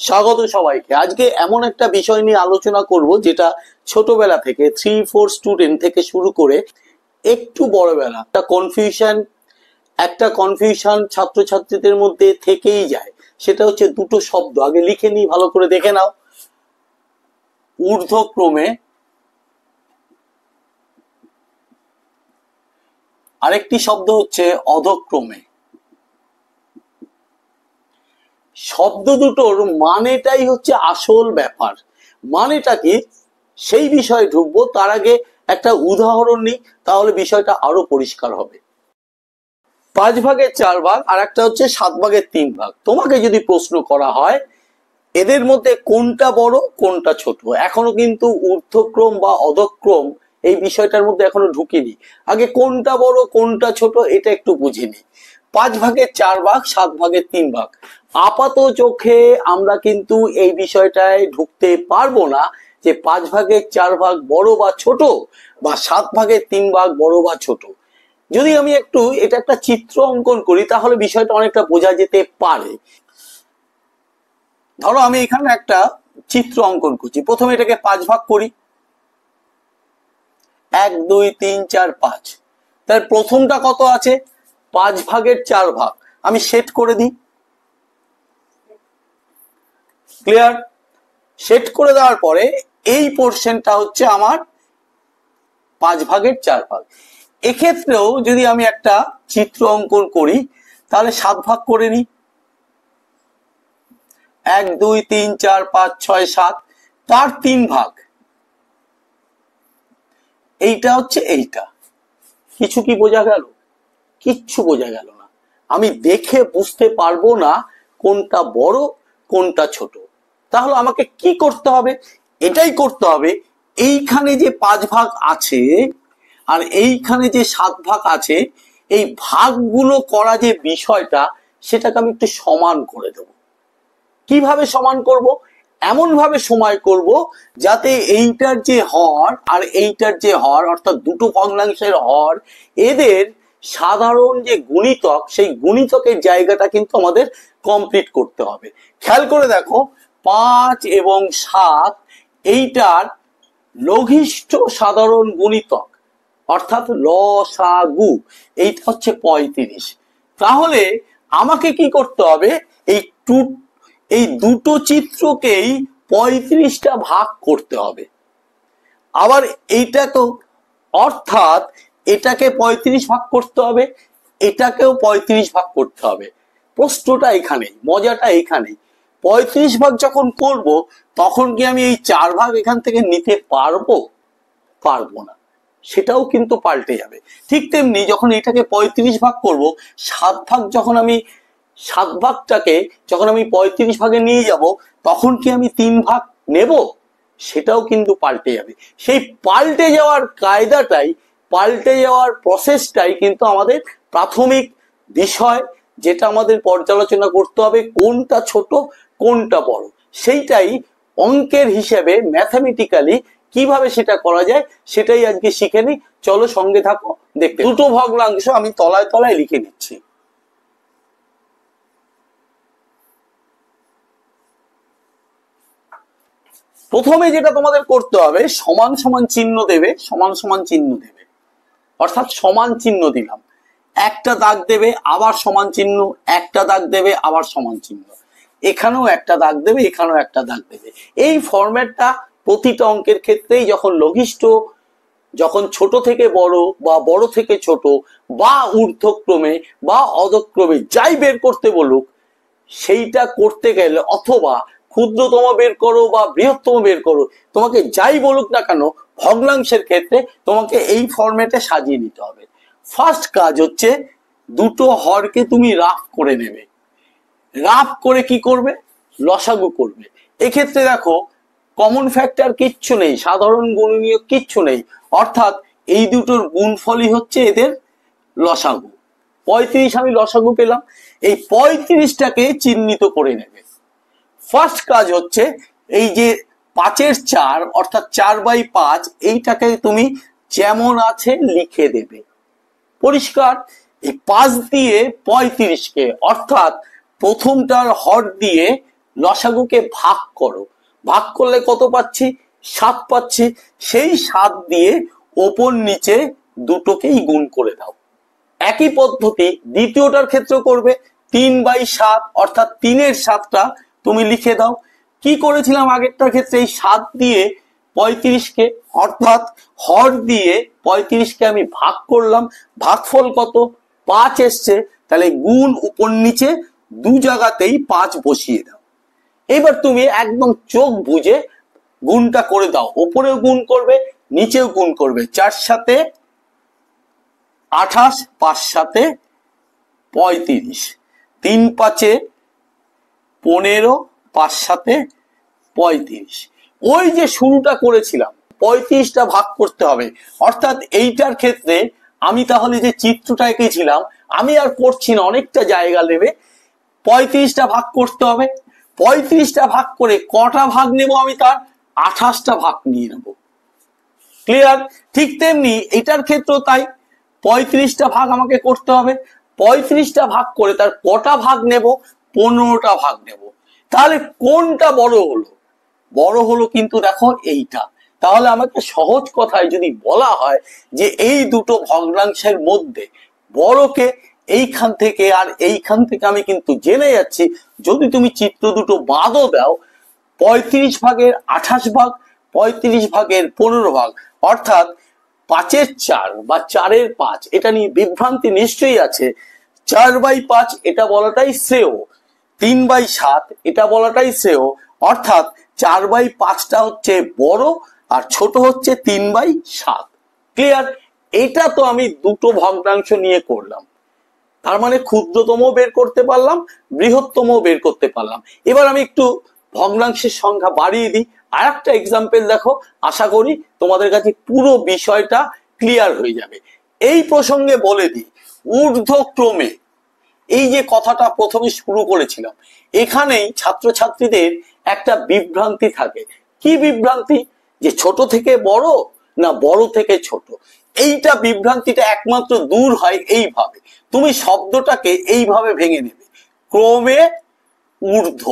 স্বাগত সবাইকে। আজকে এমন একটা বিষয় নিয়ে আলোচনা করব যেটা ছোটবেলা থেকে 3-4 স্টুডেন্ট থেকে শুরু করে একটু বড়বেলা একটা কনফিউশন ছাত্রছাত্রীদের মধ্যে থেকেই যায়। সেটা হচ্ছে দুটো শব্দ, আগে লিখে নিই, ভালো করে দেখে নাও। ঊর্ধ্বক্রমে, আরেকটি শব্দ হচ্ছে অধক্রমে। শব্দ দুটোর মানেটাই হচ্ছে আসল ব্যাপার। মানেটা কি সেই বিষয়ে ঢুকবো, তার আগে একটা উদাহরণ নিই, তাহলে বিষয়টা আরো পরিষ্কার হবে। 5 ভাগের 4 ভাগ আর একটা হচ্ছে 7 ভাগের 3 ভাগ। তোমাকে যদি প্রশ্ন করা হয় এদের মধ্যে কোনটা বড় কোনটা ছোট, এখনো কিন্তু ঊর্ধ্বক্রম বা অধক্রম এই বিষয়টার মধ্যে এখনো ঢুকিনি। আগে কোনটা বড় কোনটা ছোট এটা একটু বুঝিনি। 5 ভাগের 4 ভাগ 7 ভাগের 3 ভাগ, আপাত চোখে আমরা কিন্তু এই বিষয়টায় ঢুকতে পারবো না যে 5 ভাগের 4 ভাগ বড় বা ছোট, বা 7 ভাগের 3 ভাগ বড় বা ছোট। যদি আমি একটু এটা একটা চিত্র অঙ্কন করি তাহলে বিষয়টা অনেকটা বোঝা যেতে পারে। ধরো আমি এখানে একটা চিত্র অঙ্কন করছি, প্রথমে এটাকে 5 ভাগ করি, 1 2 3 4 5। তাহলে প্রথমটা কত আছে? 5 ভাগের 4 ভাগ। আমি সেট করে দিই। ক্লিয়ার? সেট করে দেওয়ার পরে এই পোর্শনটা হচ্ছে আমার 5 ভাগের 4 ভাগ। এক্ষেত্রেও যদি আমি একটা চিত্র অঙ্কন করি তাহলে 7 ভাগ করে নিই, 1 2 3 4 5 6 7, তার 3 ভাগ। এইটা হচ্ছে এইটা। কিছু কি বোঝা গেল? কিচ্ছু বোঝা গেল না। আমি দেখে বুঝতে পারবো না কোনটা বড় কোনটা ছোট। তাহলে আমাকে কি করতে হবে? এটাই করতে হবে, এইখানে যে 5 ভাগ আছে আর এইখানে যে 7 ভাগ আছে, এই ভাগগুলো করা যে বিষয়টা সেটাকে আমি একটু সমান করে দেব। কিভাবে সমান করব? এমন ভাবে সময় করব যাতে এইটার যে হর আর এইটার যে হর, অর্থাৎ দুটো ভগ্নাংশের হর, এদের সাধারণ যে গুণিতক সেই গুণিতকের জায়গাটা কিন্তু আমাদের কমপ্লিট করতে হবে। খেয়াল করে দেখো, 5 এবং 7 এইটার লঘিষ্ঠ সাধারণ গুণিতক অর্থাৎ লসাগু, এইটা হচ্ছে 35। তাহলে আমাকে কি করতে হবে? এই দুটো চিত্রকেই 35টা ভাগ করতে হবে। আবার এইটা তো অর্থাৎ এটাকে 35 ভাগ করতে হবে, এটাকেও 35 ভাগ করতে হবে। প্রশ্নটা এখানেই, মজাটা এখানেই। 35 ভাগ যখন করব তখন কি আমি এই 4 ভাগ এখান থেকে নিতে পারবো? পারবো না, সেটাও কিন্তু পাল্টে যাবে। ঠিক তেমনি যখন এটাকে 35 ভাগ করব, 7 ভাগ যখন আমি 7 ভাগটাকে যখন আমি 35 ভাগে নিয়ে যাব তখন কি আমি 3 ভাগ নেব? সেটাও কিন্তু পাল্টে যাবে। সেই পাল্টে যাওয়ার কায়দাটাই, পাল্টে যাওয়ার প্রসেসটাই কিন্তু আমাদের প্রাথমিক বিষয়, যেটা আমাদের পর্যালোচনা করতে হবে কোনটা ছোট কোনটা বড়। সেইটাই অঙ্কের হিসেবে ম্যাথামেটিক্যালি কিভাবে সেটা করা যায় সেটাই আজকে শিখে নিই। চলো সঙ্গে থাকো, দেখতে। দুটো ভগ্নাংশ আমি তলায় তলায় লিখে নিচ্ছি। প্রথমে যেটা তোমাদের করতে হবে, সমান সমান চিহ্ন দেবে, সমান সমান চিহ্ন দেবে, অর্থাৎ সমান চিহ্ন দিলাম, একটা দাগ দেবে আবার সমান চিহ্ন, একটা দাগ দেবে আবার সমান চিহ্ন, এখানেও একটা দাগ দেবে এখানেও একটা দাগ দেবে। এই ফরম্যাটটা প্রতিটা অঙ্কের ক্ষেত্রেই যখন লঘিষ্ঠ, যখন ছোট থেকে বড় বা বড় থেকে ছোট বা ঊর্ধ্বক্রমে বা অধক্রমে যাই বের করতে বলুক, সেইটা করতে গেলে অথবা ক্ষুদ্রতম বের করো বা বৃহত্তম বের করো, তোমাকে যাই বলুক না কেন ভগ্নাংশের ক্ষেত্রে তোমাকে এই ফরম্যাটে সাজিয়ে নিতে হবে। ফার্স্ট কাজ হচ্ছে দুটো হরকে তুমি রাফ করে নেবে। রাফ করে কি করবে? লসাগু করবে। এক্ষেত্রে দেখো কমন ফ্যাক্টর কিচ্ছু নেই, সাধারণ গুণনীয়ক কিচ্ছু নেই, অর্থাৎ এই দুটোর গুণফলই হচ্ছে এদের লসাগু। 35 আমি লসাগু পেলাম, এই 35টাকে চিহ্নিত করে নেবে। ফার্স্ট কাজ হচ্ছে এই যে 5-এর 4 অর্থাৎ 4/5, এইটাকে তুমি যেমন আছে লিখে দেবে। পরিষ্কার? এই 5 দিয়ে 35কে অর্থাৎ প্রথমটার হর দিয়ে লসাগুকে ভাগ করো, ভাগ করলে কত পাচ্ছি? 7 পাচ্ছি। সেই 7 দিয়ে ওপর নিচে দুটোকেই গুণ করে দাও। একই পদ্ধতি দ্বিতীয়টার ক্ষেত্রে করবে। 3/7 অর্থাৎ 3-এর 7টা তুমি লিখে দাও। কি করেছিলাম আগেরটার ক্ষেত্রে? এই 7 দিয়ে 35কে অর্থাৎ হর দিয়ে 35কে আমি ভাগ করলাম, ভাগফল কত? 5 এসছে। তাহলে গুণ উপর নিচে দু জায়গাতেই 5 বসিয়ে দাও। এবার তুমি একদম চোখ বুঝে গুণটা করে দাও। ওপরেও গুণ করবে, নিচেও গুণ করবে। 4 7 28, 5 7 35, 3 5 15, 5 7 35। ওই যে শুরুটা করেছিলাম 35টা ভাগ করতে হবে, অর্থাৎ এইটার ক্ষেত্রে আমি তাহলে যে চিত্রটা এঁকেছিলাম আমি আর করছি না, অনেকটা জায়গা নেবে। 35টা ভাগ করতে হবে। 35টা ভাগ করে কটা ভাগ নেব আমি? তার 28টা ভাগ নিয়ে নেব। ক্লিয়ার? ঠিক তেমনি এটার ক্ষেত্রেও তাই। 35টা ভাগ আমাকে করতে হবে। 35টা ভাগ করে তার কটা ভাগ নেব? 15টা ভাগ নেব। তাহলে কোনটা বড় হলো? বড় হলো কিন্তু দেখো এইটা। তাহলে আমাকে সহজ কথায় যদি বলা হয় যে এই দুটো ভগ্নাংশের মধ্যে বড়কে, এইখান থেকে আর এইখান থেকে আমি কিন্তু জেনে যাচ্ছি, যদি তুমি চিত্র দুটো বাদও দাও, 35 ভাগের 28 ভাগ, 35 ভাগের 15 ভাগ, অর্থাৎ 5-এর 4 বা 4-এর 5, এটা নিয়ে বিভ্রান্তি নিশ্চয়ই আছে। 4/5 এটা বলাটাই শ্রেয়, 3/7 এটা বলাটাই শ্রেয়। অর্থাৎ 4/5টা হচ্ছে বড় আর ছোট হচ্ছে 3/7। ক্লিয়ার? এটা তো আমি দুটো ভগ্নাংশ নিয়ে করলাম, তার মানে ক্ষুদ্রতম বের করতে পারলাম, বৃহত্তম বের করতে পারলাম। এবার আমি একটু ভগ্নাংশের সংখ্যা বাড়িয়ে দিই। আর একটা এক্সাম্পল দেখো, আশা করি তোমাদের কাছে পুরো বিষয়টা ক্লিয়ার হয়ে যাবে। এই প্রসঙ্গে বলে দিই, ঊর্ধ্বক্রমে এই যে কথাটা প্রথমে শুরু করেছিলাম, এখানেই ছাত্রছাত্রীদের একটা বিভ্রান্তি থাকে। কি বিভ্রান্তি? যে ছোট থেকে বড় না বড় থেকে ছোট। এইটা বিভ্রান্তিটা একমাত্র দূর হয় এইভাবে, তুমি শব্দটাকে এইভাবে ভেঙে নেবে, ক্রমে ঊর্ধ্ব,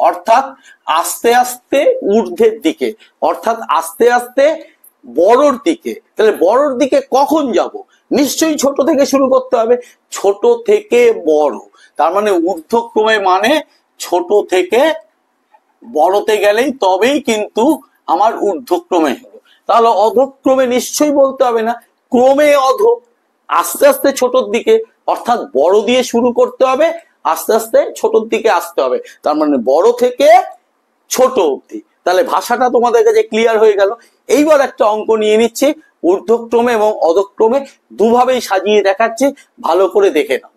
অর্থাৎ আস্তে আস্তে ঊর্ধ্বের দিকে, অর্থাৎ আস্তে আস্তে বড়র দিকে। তাহলে বড়র দিকে কখন যাব? নিশ্চয়ই ছোট থেকে শুরু করতে হবে। ছোট থেকে বড়, তার মানে ঊর্ধ্বক্রমে মানে ছোট থেকে বড়তে গেলেই তবেই কিন্তু আমার ঊর্ধ্বক্রমে হলো। তাহলে অধক্রমে নিশ্চয়ই বলতে হবে না, ক্রমে অধ, আস্তে আস্তে ছোটর দিকে, অর্থাৎ বড় দিয়ে শুরু করতে হবে, আস্তে আস্তে ছোটর দিকে আসতে হবে। তার মানে বড় থেকে ছোট অবধি। তাহলে ভাষাটা তোমাদের কাছে ক্লিয়ার হয়ে গেল। এইবার একটা অঙ্ক নিয়ে নিচ্ছি, ঊর্ধ্বক্রমে এবং অধক্রমে দুভাবেই সাজিয়ে দেখাচ্ছি, ভালো করে দেখে নাও।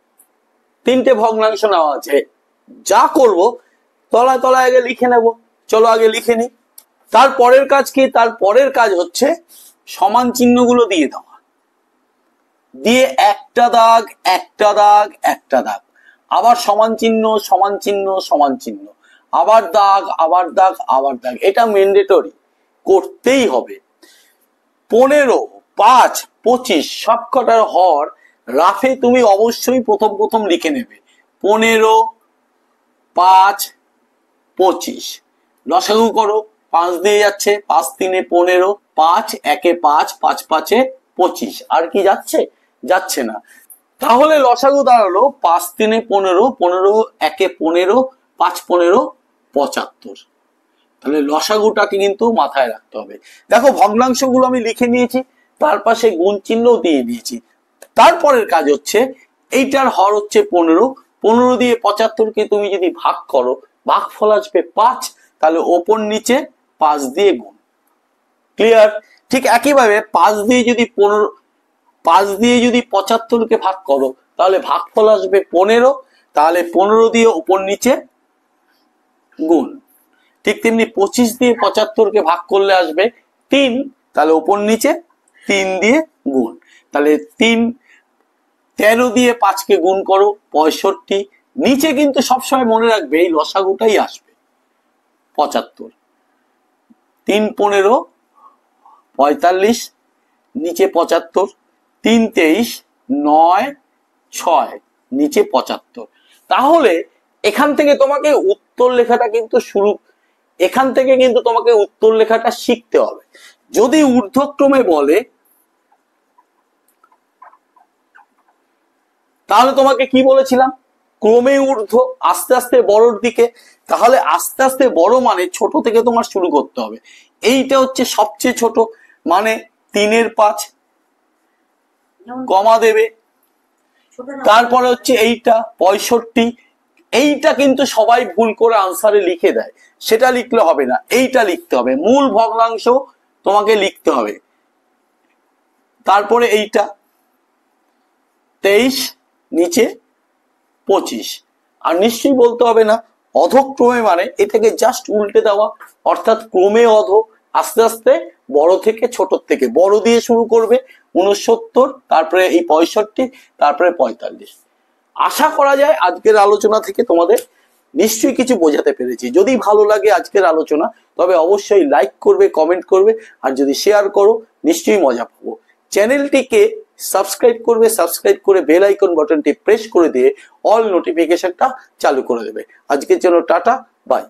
3টে ভগ্নাংশ নেওয়া আছে। যা করব তলায় তলায় আগে লিখে নেব। চলো আগে লিখে নি। তারপরের কাজ কি? তারপরের কাজ হচ্ছে সমান চিহ্নগুলো দিয়ে দেওয়া, দিয়ে একটা দাগ একটা দাগ একটা দাগ, আবার সমান চিহ্ন সমান চিহ্ন সমান চিহ্ন, আবার দাগ আবার দাগ আবার দাগ। এটা ম্যান্ডেটরি, করতেই হবে। 15, 5, 25 সবকটার হর রাফে তুমি অবশ্যই প্রথম প্রথম লিখে নেবে। 15, 5, 25 লসাগু করো। 5 দিয়ে যাচ্ছে, 5 3 15, 5 1 5, 5 5 25। আর কি যাচ্ছে? যাচ্ছে না। তাহলে লসাগু দাঁড়ালো 5 3 15, 15 1 15, 5 15 75। তাহলে লসাগুটাকে কিন্তু মাথায় রাখতে হবে। দেখো ভগ্নাংশগুলো আমি লিখে নিয়েছি, তার পাশে গুণ চিহ্ন দিয়ে দিয়েছি। তারপরের কাজ হচ্ছে এইটার হর হচ্ছে 15, 15 দিয়ে 75কে তুমি যদি ভাগ করো, ভাগফল আসবে 5, তাহলে ওপর নিচে 5 দিয়ে গুণ। ক্লিয়ার? ঠিক একইভাবে 5 দিয়ে যদি 75কে ভাগ করো, তাহলে ভাগফল আসবে 15, তাহলে 15 দিয়ে ওপর নিচে গুণ। ঠিক তেমনি 25 দিয়ে 75কে ভাগ করলে আসবে 3, তাহলে ওপর নিচে 3 দিয়ে গুণ। তাহলে 13 দিয়ে 5কে গুণ করো 65, নিচে কিন্তু সবসময় মনে রাখবে এই লসাগুটাই আসবে 75। 3 15 45, নিচে 75, 3 23 9 6, নিচে 75। তাহলে এখান থেকে তোমাকে উত্তর লেখাটা কিন্তু এখান থেকে কিন্তু তোমাকে উত্তর লেখাটা শিখতে হবে। যদি ঊর্ধ্বক্রমে বলে তাহলে তোমাকে কি বলেছিলাম, ক্রমে ঊর্ধ্ব, আস্তে আস্তে বড়র দিকে। তাহলে আস্তে আস্তে বড় মানে ছোট থেকে তোমার শুরু করতে হবে। এইটা হচ্ছে সবচেয়ে ছোট, মানে 3/5 কমা দেবে। তারপরে হচ্ছে এইটা 65। এইটা কিন্তু সবাই ভুল করে আনসারে লিখে দেয়, সেটা লিখলে হবে না, এইটা লিখতে হবে, মূল ভগ্নাংশ তোমাকে লিখতে হবে। তারপরে এইটা 23 নিচে 25। আর নিশ্চয়ই বলতে হবে না অধক্রমে মানে এটাকে জাস্ট উল্টে দেওয়া, অর্থাৎ ক্রমে অধ, আস্তে আস্তে বড় থেকে ছোট থেকে, বড় দিয়ে শুরু করবে 69, তারপরে এই 65, তারপরে 45। আশা করা যায় আজকের আলোচনা থেকে তোমাদের নিশ্চয়ই কিছু বোঝাতে পেরেছি। যদি ভালো লাগে আজকের আলোচনা তবে অবশ্যই লাইক করবে, কমেন্ট করবে, আর যদি শেয়ার করো নিশ্চয়ই মজা পাবো। চ্যানেলটিকে সাবস্ক্রাইব করবে, সাবস্ক্রাইব করে বেল আইকন বাটনটি প্রেস করে দিয়ে অল নোটিফিকেশনটা চালু করে দেবে। আজকের জন্য টাটা, বাই।